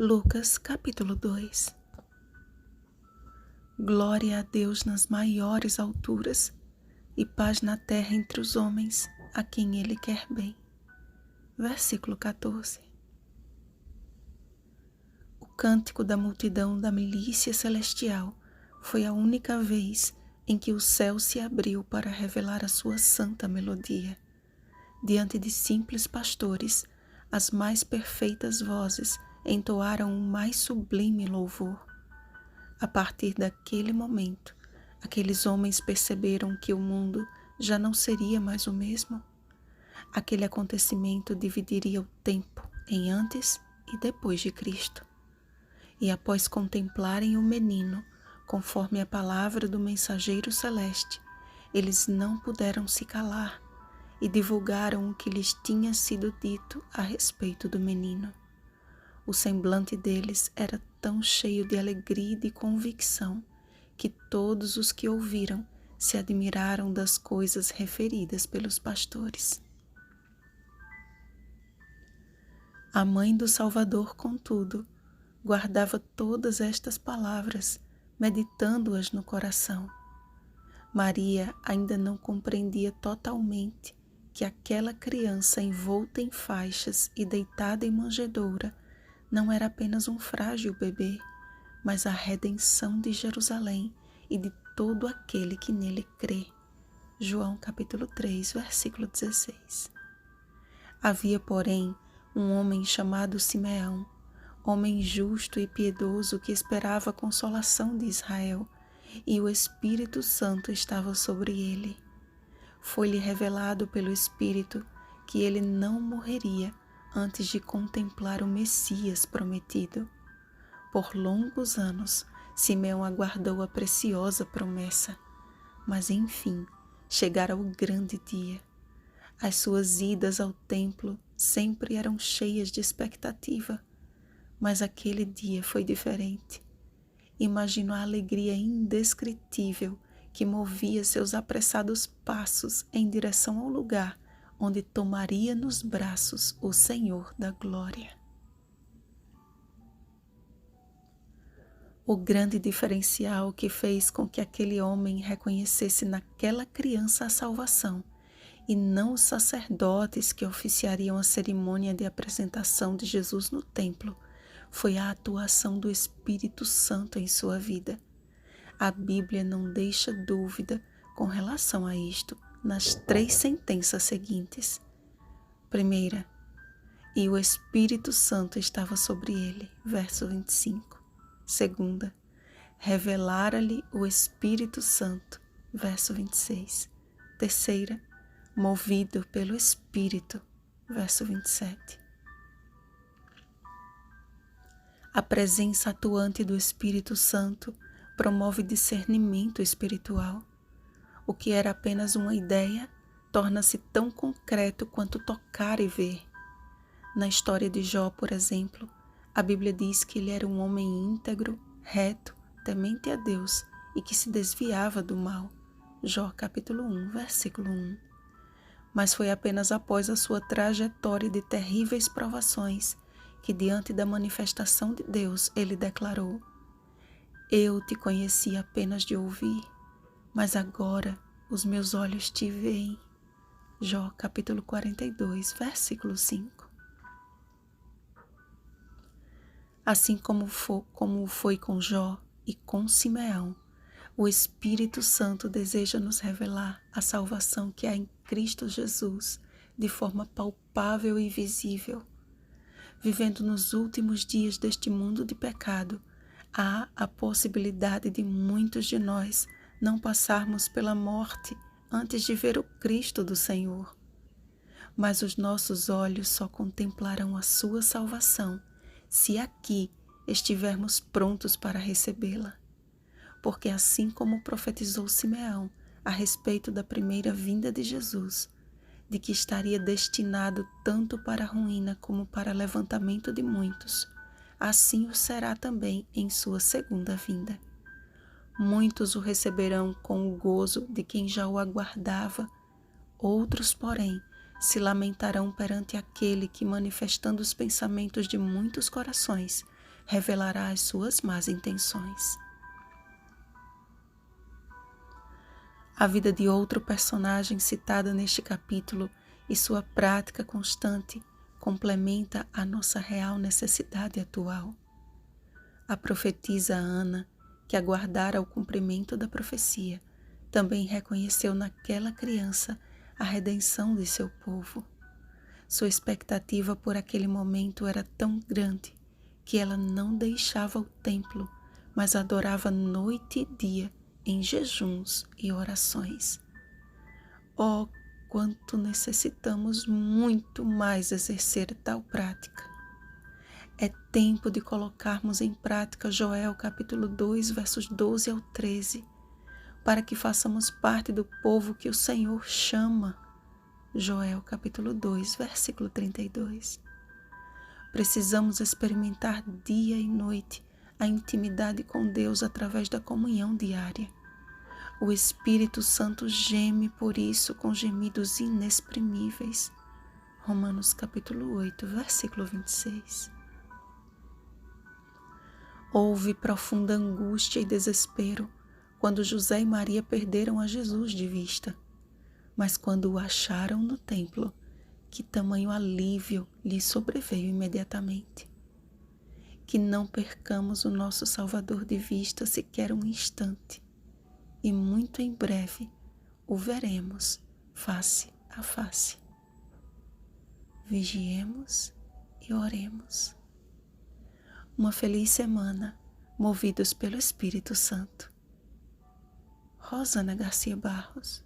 Lucas capítulo 2. Glória a Deus nas maiores alturas e paz na terra entre os homens a quem Ele quer bem. Versículo 14. O cântico da multidão da milícia celestial foi a única vez em que o céu se abriu para revelar a sua santa melodia. Diante de simples pastores, as mais perfeitas vozes entoaram o mais sublime louvor. A partir daquele momento, aqueles homens perceberam que o mundo já não seria mais o mesmo. Aquele acontecimento dividiria o tempo em antes e depois de Cristo. E após contemplarem o menino, conforme a palavra do mensageiro celeste, eles não puderam se calar e divulgaram o que lhes tinha sido dito a respeito do menino. O semblante deles era tão cheio de alegria e de convicção que todos os que ouviram se admiraram das coisas referidas pelos pastores. A mãe do Salvador, contudo, guardava todas estas palavras, meditando-as no coração. Maria ainda não compreendia totalmente que aquela criança envolta em faixas e deitada em manjedoura não era apenas um frágil bebê, mas a redenção de Jerusalém e de todo aquele que nele crê. João capítulo 3, versículo 16. Havia, porém, um homem chamado Simeão, homem justo e piedoso que esperava a consolação de Israel, e o Espírito Santo estava sobre ele. Foi-lhe revelado pelo Espírito que ele não morreria antes de contemplar o Messias prometido. Por longos anos, Simeão aguardou a preciosa promessa, mas enfim chegara o grande dia. As suas idas ao templo sempre eram cheias de expectativa, mas aquele dia foi diferente. Imagino a alegria indescritível que movia seus apressados passos em direção ao lugar onde tomaria nos braços o Senhor da glória. O grande diferencial que fez com que aquele homem reconhecesse naquela criança a salvação, e não os sacerdotes que oficiariam a cerimônia de apresentação de Jesus no templo, foi a atuação do Espírito Santo em sua vida. A Bíblia não deixa dúvida com relação a isto nas 3 sentenças seguintes. Primeira, e o Espírito Santo estava sobre ele, verso 25. Segunda, revelara-lhe o Espírito Santo, verso 26. Terceira, movido pelo Espírito, verso 27. A presença atuante do Espírito Santo promove discernimento espiritual. O que era apenas uma ideia torna-se tão concreto quanto tocar e ver. Na história de Jó, por exemplo, a Bíblia diz que ele era um homem íntegro, reto, temente a Deus e que se desviava do mal. Jó capítulo 1, versículo 1. Mas foi apenas após a sua trajetória de terríveis provações que, diante da manifestação de Deus, ele declarou: Eu te conheci apenas de ouvir, mas agora os meus olhos te veem. Jó capítulo 42, versículo 5. Assim como foi com Jó e com Simeão, o Espírito Santo deseja nos revelar a salvação que há em Cristo Jesus de forma palpável e visível. Vivendo nos últimos dias deste mundo de pecado, há a possibilidade de muitos de nós não passarmos pela morte antes de ver o Cristo do Senhor. Mas os nossos olhos só contemplarão a sua salvação se aqui estivermos prontos para recebê-la. Porque assim como profetizou Simeão a respeito da primeira vinda de Jesus, de que estaria destinado tanto para a ruína como para levantamento de muitos, assim o será também em sua segunda vinda. Muitos o receberão com o gozo de quem já o aguardava, outros, porém, se lamentarão perante aquele que, manifestando os pensamentos de muitos corações, revelará as suas más intenções. A vida de outro personagem citado neste capítulo e sua prática constante complementa a nossa real necessidade atual. A profetisa Ana, que aguardara o cumprimento da profecia, também reconheceu naquela criança a redenção de seu povo. Sua expectativa por aquele momento era tão grande que ela não deixava o templo, mas adorava noite e dia em jejuns e orações. Oh, quanto necessitamos muito mais exercer tal prática. É tempo de colocarmos em prática Joel capítulo 2, versos 12 ao 13, para que façamos parte do povo que o Senhor chama. Joel capítulo 2, versículo 32. Precisamos experimentar dia e noite a intimidade com Deus através da comunhão diária. O Espírito Santo geme por isso com gemidos inexprimíveis. Romanos capítulo 8, versículo 26. Houve profunda angústia e desespero quando José e Maria perderam a Jesus de vista. Mas quando o acharam no templo, que tamanho alívio lhe sobreveio imediatamente. Que não percamos o nosso Salvador de vista sequer um instante, e muito em breve o veremos face a face. Vigiemos e oremos. Uma feliz semana, movidos pelo Espírito Santo. Rosana Garcia Barros.